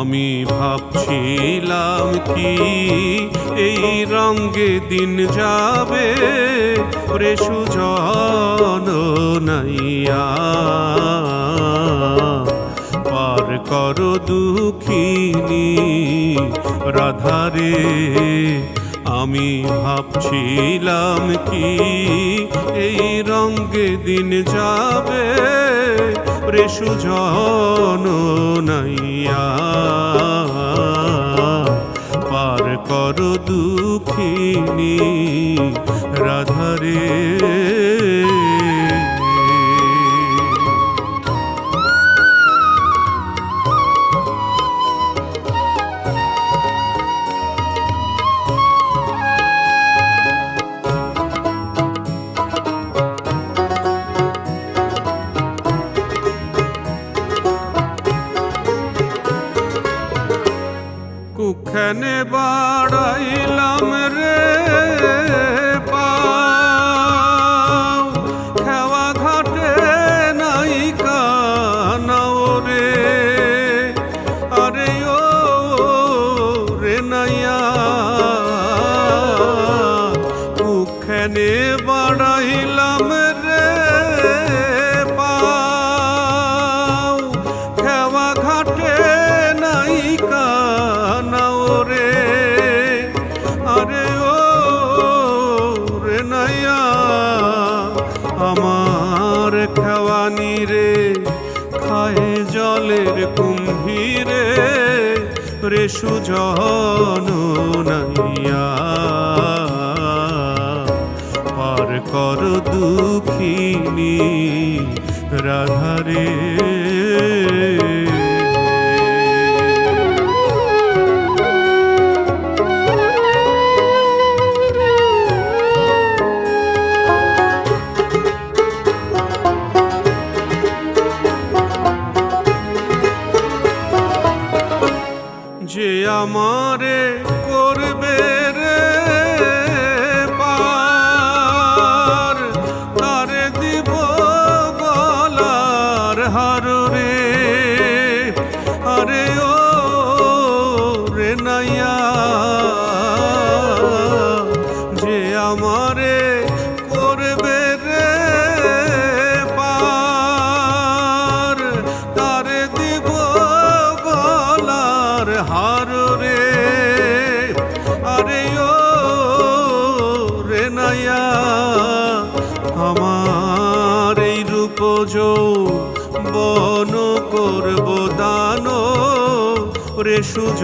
আমি ভাবছিলাম কি এই রঙে দিন যাবে রে সুজন নাইয়া, পার করো দুঃখিনী রাধারে। আমি ভাবছিলাম কি এই রঙে দিন যাবে রে সুজন নাইয়া, পার করো দুঃখিনী রাধারে। কুখানে বাড়াইলাম রে পাও, খেওয়া ঘাটে নাই কানাও রে। আরে ও রে নাইয়া, কুখানে বাড়াইলাম রে পাও, খেওয়া ঘাটে নাই কানাও রে। আরে ও রে নাইয়া, আমার খেওয়ানি রে খায় জলের কুম্ভীরে রে সুজন নাইয়া, পার কর দুঃখিনী রাধারে। যে আমারে করবে রে পার, তারে দিব গলার হার রে। আরে ও রে নাইয়া, যে আমারে করবে রে পার, তারে দিব গলার হার রে। আরে ও রে নাইয়া, আমার এই রূপ যৌবন করব দান রে সুজন।